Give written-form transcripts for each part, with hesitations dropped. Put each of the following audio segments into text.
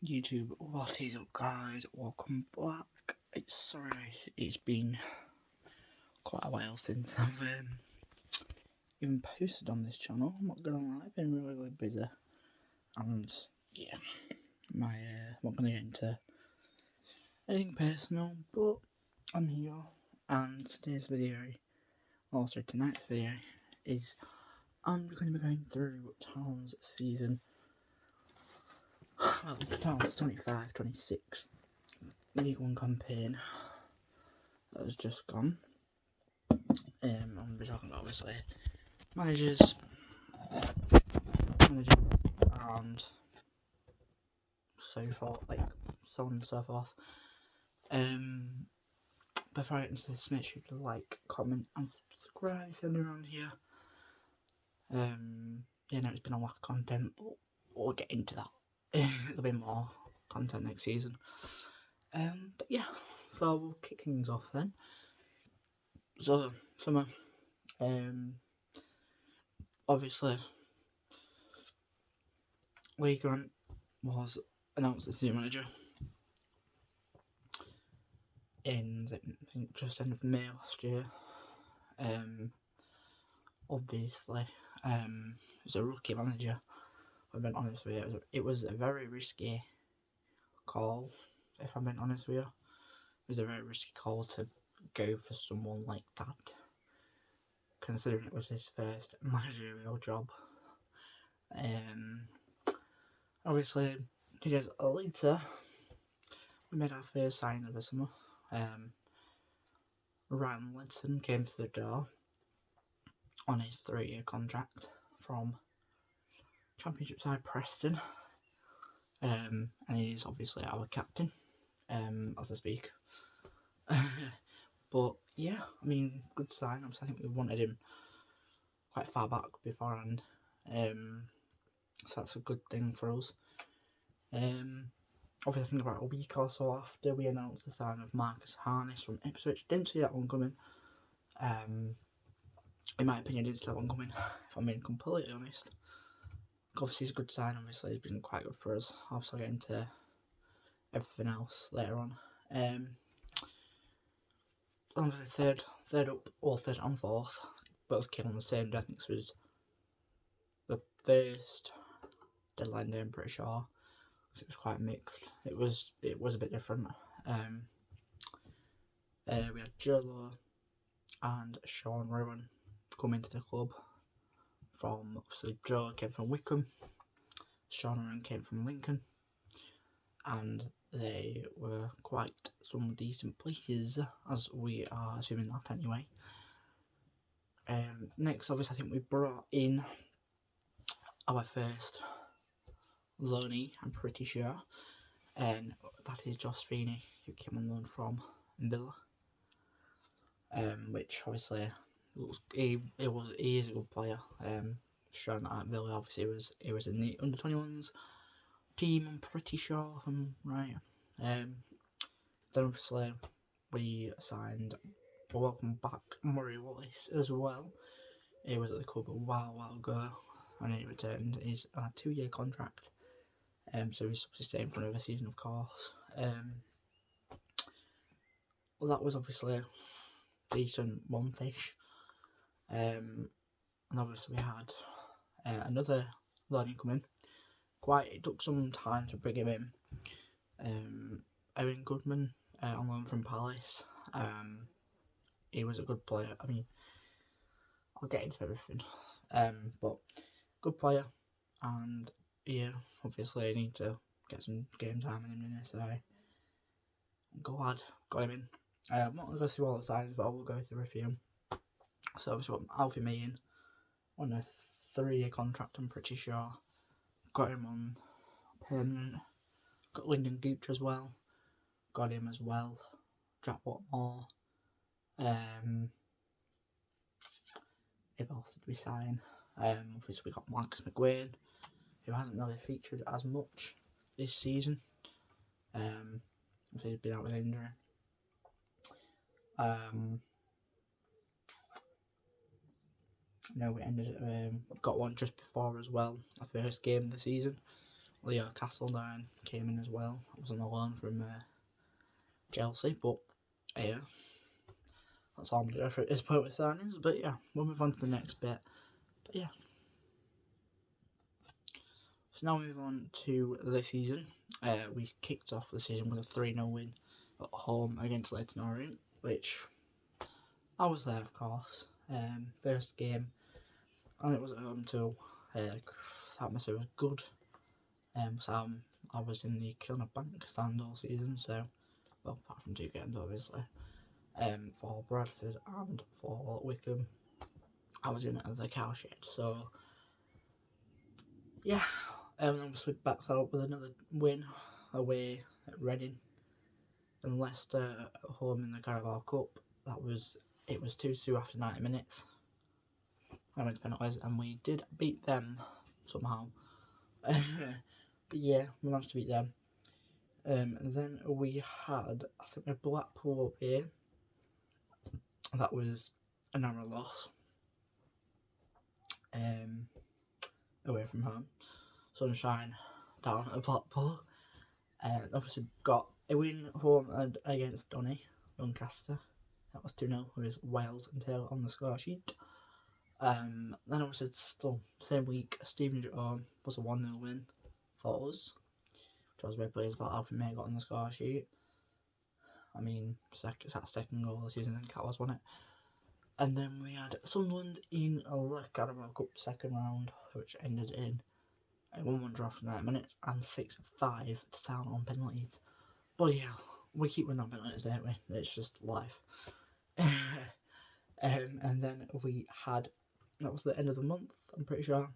YouTube, what is up guys? Welcome back. It's been quite a while since I've even posted on this channel. I'm not gonna lie, I've been really busy, and yeah, I'm not gonna get into anything personal, but I'm here, and tonight's video is I'm going to be going through Town's season. Well, Town's 25-26 League One campaign that has just gone. I'm going to be talking about obviously managers, and so forth, so on and so forth. Before I get into this, make sure to like, comment, and subscribe if you're new around here. It's been a lot of content, but we'll get into that. There'll be more content next season. But yeah, so we'll kick things off then. So, summer. Obviously, Lee Grant was announced as new manager in, I think, just end of May last year. Obviously, as a rookie manager, if I'm being honest with you, it was a very risky call. If I'm being honest with you, it was a very risky call to go for someone like that, considering it was his first managerial job. Obviously, years later, we made our first signing of the summer. Ryan Lidson came to the door on his 3-year contract from Championship side Preston, and he's obviously our captain, as I speak. But yeah, I mean, good sign. Obviously, I think we wanted him quite far back beforehand, so that's a good thing for us. Obviously, I think about a week or so after we announced the sign of Marcus Harness from Ipswich. Didn't see that one coming. In my opinion, didn't see that one coming, if I'm being completely honest. Obviously, it's a good sign. Obviously, it's been quite good for us. Obviously, I'll get into everything else later on. Obviously, third and fourth, both came on the same day. I think this was the first deadline day, I'm pretty sure. It was quite mixed. It was a bit different. We had Joe Lowe and Sean Rowan come into the club. From obviously Joe came from Wickham, Sean Rowan came from Lincoln, and they were quite some decent players, as we are assuming that anyway. Next, obviously, I think we brought in our first loanee, I'm pretty sure, and that is Josh Feeney, who came on loan from Villa. Which obviously he is a good player. Shown that at Villa, obviously he was in the under-21s team, I'm pretty sure, if I'm right. Then obviously we signed welcome back Murray Wallace as well. He was at the club a while ago, and he returned. He's on a 2-year contract, so he's staying for another season, of course. Well, that was obviously a decent month-ish. And obviously we had another loanee come in. It took some time to bring him in. Erin Goodman on loan from Palace. He was a good player. I mean, I'll get into everything. But good player, and yeah, obviously I need to get some game time in him, so got him in. I'm not going to go through all the signings, but I will go through a few. So obviously got Alfie Mayin on a 3-year contract, I'm pretty sure. Got him on permanent. Got Lyndon Gooch as well. Got him as well. Jack Watmore. Who else did we sign? Obviously we got Marcus McGuane, who hasn't really featured as much this season. Obviously he's been out with injury. We got one just before as well, our first game of the season, Leo Castledine came in as well. I was on a loan from Chelsea, but yeah, that's all I'm going to go for at this point with signings. But yeah, we'll move on to the next bit. But yeah, so now we move on to the season. We kicked off the season with a 3-0 win at home against Leyton Orient, which I was there, of course. First game, and it was at home too. The atmosphere was good. So I was in the Kilner Bank stand all season, so, well, apart from 2 games, obviously. For Bradford and for Wickham, I was in the cowshed. So, yeah, then we switched back up with another win away at Reading and Leicester at home in the Carabao Cup. It was 2-2 after 90 minutes. I went to penalties and we did beat them somehow. But yeah, we managed to beat them. And then we had, I think, a Blackpool away. That was a narrow loss. Away from home. Sunshine down at Blackpool. Obviously got a win home and against Doncaster. That was 2-0 with Wales and Taylor on the score sheet. Then obviously still same week, Stevenage at home was a 1-0 win for us, which I was very pleased about. Alfie May got on the score sheet. I mean, it's that second goal of the season, I think that was, wasn't it? And then we had Sunderland in the Carabao Cup second round, which ended in a 1-1 draw for 9 minutes and 6-5 to town on penalties. But yeah, we keep winning on penalties, don't we? It's just life. And then we had, that was the end of the month, I'm pretty sure.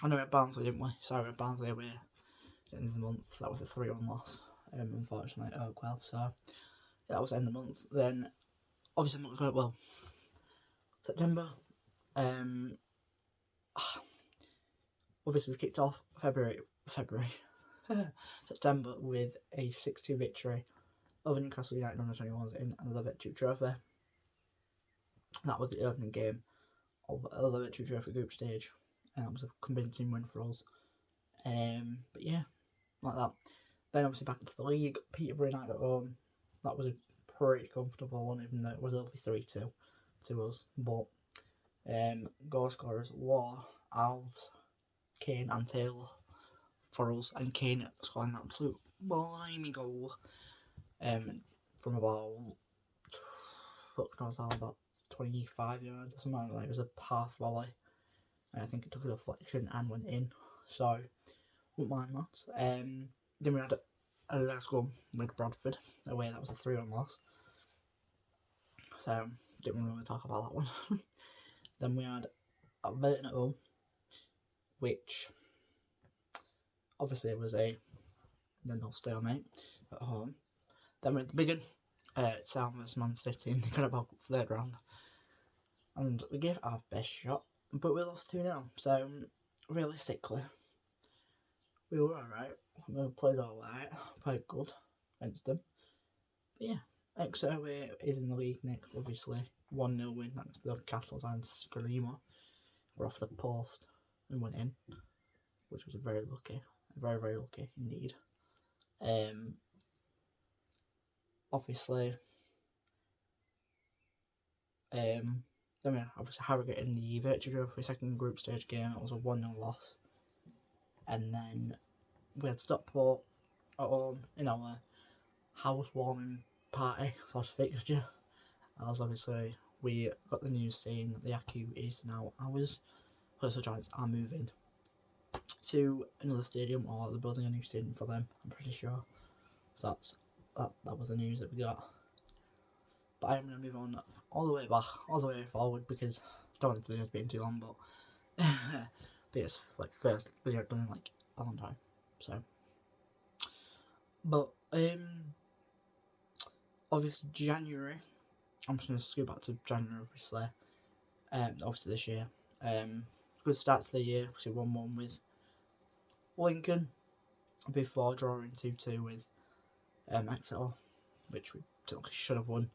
I know we had Barnsley, didn't we? Sorry, we had Barnsley away at the end of the month. That was a 3-1 loss, unfortunately, at Oakwell. So, yeah, that was the end of the month. Then, obviously, I'm not going to, well, September. Obviously, we kicked off September with a 6-2 victory over Newcastle United under-21s in the Victory Trophy. That was the opening game of the Victory Trophy group stage, and that was a convincing win for us. But yeah, like that. Then obviously back into the league, Peterborough United at home. That was a pretty comfortable one, even though it was only 3-2 to us. But goal scorers were Alves, Kane and Taylor for us, and Kane scoring an absolute blimey goal from about, about 25 yards or something like that. It was a half volley, and I think it took a deflection and went in, so wouldn't mind that. Then we had a last goal with Bradford away. That was a 3-1 loss, so didn't really talk about that one. Then we had Everton at home, which obviously was a 0-0 stalemate at home. Then we had the big one, Sound vs Man City in the Carabao Cup third round, and we gave our best shot, but we lost 2-0. So realistically, we were alright. We played alright, played good against them. But yeah, Exeter away is in the league next, obviously. 1-0 win thanks to the Castledine Screamer. We're off the post and went in, which was very lucky. Very, very lucky indeed. Obviously, then we obviously Harrogate in the Virtue Trophy second group stage game. It was a 1-0 loss. And then we had Stockport at home in our housewarming party / fixture, as obviously we got the news saying that the Aku is now ours. Huddersfield Giants are moving to another stadium, or they're building a new stadium for them, I'm pretty sure. So that was the news that we got. But I'm going to move on all the way back, all the way forward, because I don't want the videos being too long, but it's like first video I've done in like a long time. So, but obviously January, I'm just going to scoot back to January, obviously this year. Good start to the year, we 1-1 with Lincoln before drawing 2-2 with Exeter, which we should have won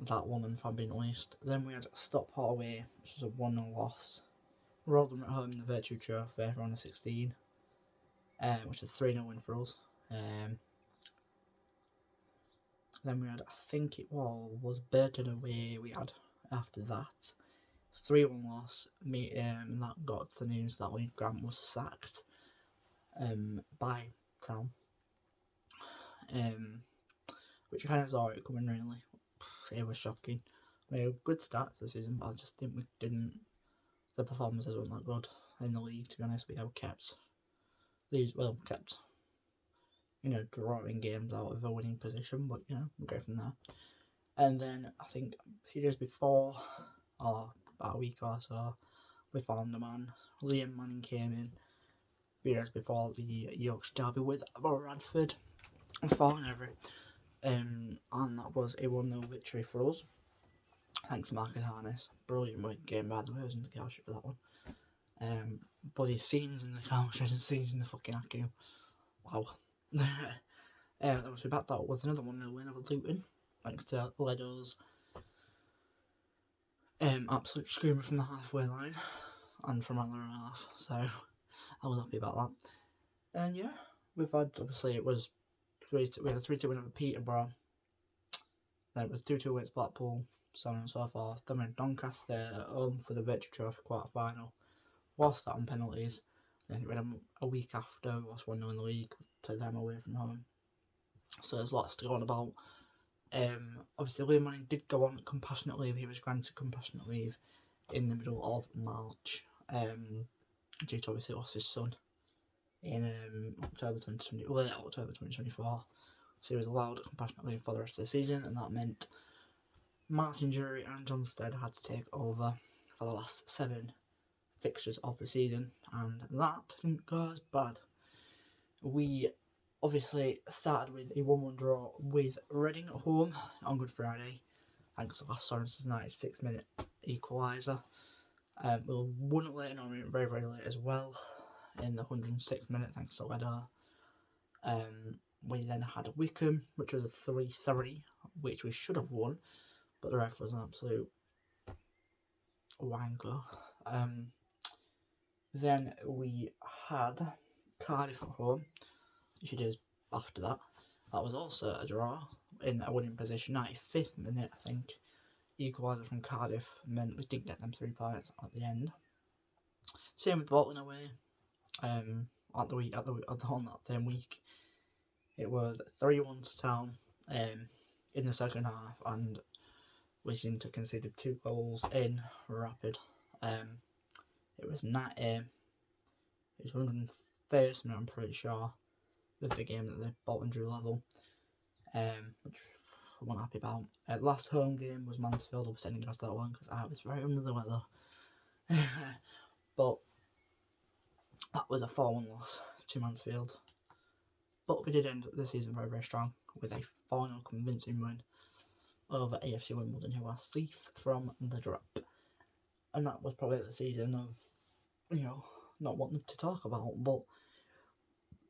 that one, if I'm being honest. Then we had Stockport away, which was a 1-0 loss. Rotherham at home in the Virtue Trophy, round of 16. which is 3-0 win for us. Then we had, I think it was Burton away we had after that. 3-1 loss, and that got the news that Lee Grant was sacked by Town. Which kind of saw it coming, really. It was shocking. We had good starts this season, but I just think we didn't. The performances weren't that good in the league, to be honest. We have kept drawing games out of a winning position, but we'll go from there. And then I think a few days before, or about a week or so, we found a man. Liam Manning came in a few days before the Yorkshire derby with Bradford and falling over it. And that was a 1-0 victory for us. Thanks to Marcus Harness. Brilliant game, by the way. I was in the couch for that one. But his scenes in the couch and scenes in the fucking AQ. Wow. We backed that with another 1-0 win over Luton. Thanks to Ledo's absolute screamer from the halfway line. And from other half. So I was happy about that. And yeah, we've had, obviously, we had a 3-2 win over Peterborough. Then it was 2-2 against Blackpool, so on and so forth. Then we had Doncaster at home for the Victory Trophy quarter final. Lost that on penalties. Then we had a week after, we lost 1-0 in the league to them away from home. So there's lots to go on about. Obviously, Liam Manning did go on compassionate leave. He was granted compassionate leave in the middle of March, due to obviously lost his son in late October 2024. So he was allowed compassionate leave for the rest of the season, and that meant Martin Jury and John Stead had to take over for the last 7 fixtures of the season, and that didn't go as bad. We obviously started with a 1-1 draw with Reading at home on Good Friday, thanks to last Sorensen's 96th minute equaliser. We were 1 late on it, very, very late as well, in the 106th minute, thanks to Ledo. We then had Wickham, which was a 3-3, which we should have won, but the ref was an absolute wanker. Then we had Cardiff at home, which it is after that. That was also a draw in a winning position, 95th minute, I think. Equaliser from Cardiff meant we didn't get them 3 points at the end. Same with Bolton away. On that same week, it was 3-1 to Town in the second half, and we seemed to concede 2 goals in rapid. It was 101st minute, I'm pretty sure, with the game that the Bolton drew level, which I wasn't happy about. Last home game was Mansfield. I was sending us that one because I was very under the weather. But that was a 4-1 loss to Mansfield. But we did end the season very, very strong with a final convincing win over AFC Wimbledon, who are safe from the drop. And that was probably the season of, not wanting to talk about, but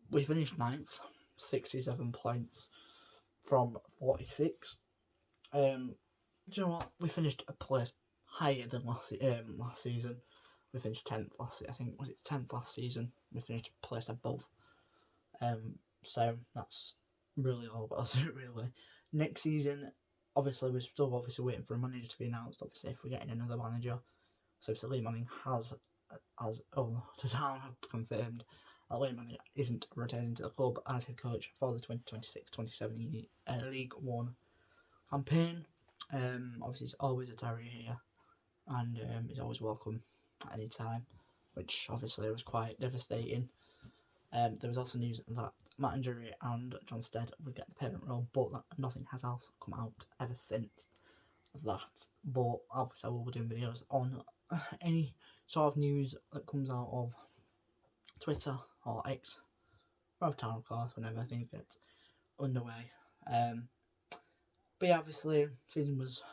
we finished 9th, 67 points from 46. Do you know what? We finished a place higher than last season. We finished 10th last season. I think, was it 10th last season? We finished a place above. So that's really all about us, really. Next season, obviously, we're still waiting for a manager to be announced. Obviously, if we're getting another manager. So Lee Manning the Town have confirmed that Lee Manning isn't returning to the club as head coach for the 2026-2027 League One campaign. Obviously, it's always a terrier here, and he's always welcome at any time, which obviously was quite devastating. There was also news that Matt Injury and John Stead would get the parent role, but nothing has else come out ever since that. But obviously, I will be doing videos on any sort of news that comes out of Twitter or X, or Town, of course, whenever things get underway. But yeah, obviously, season was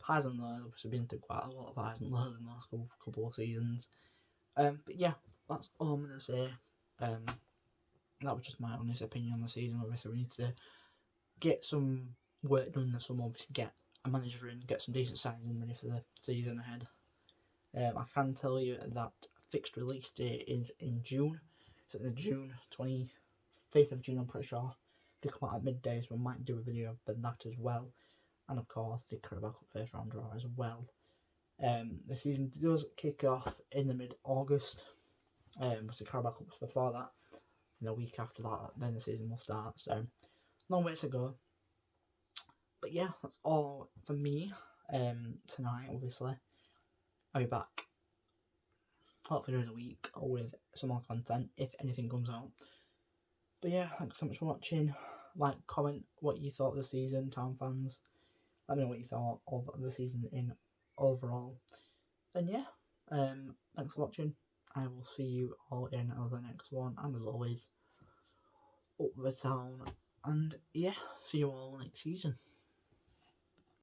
highs and lows. Obviously, been through quite a lot of highs and lows in the last couple of seasons. But yeah, that's all I'm going to say. That was just my honest opinion on the season. Obviously, we need to get some work done this summer. Obviously, get a manager in, get some decent signings in ready for the season ahead. I can tell you that fixed release date is in June. it's at the June 25th of June, I'm pretty sure. They come out at midday, so I might do a video of that as well. And of course, the Carabao Cup first round draw as well. The season does kick off in the mid-August. So the Carabao Cup was before that. And a week after that, then the season will start. So, long way to go. But yeah, that's all for me tonight, obviously. I'll be back hopefully during the week with some more content, if anything comes out. But yeah, thanks so much for watching. Like, comment what you thought of the season, Town fans. Let me know what you thought of the season in overall. And yeah, thanks for watching. I will see you all in the next one. And as always, up the town. And yeah, see you all next season.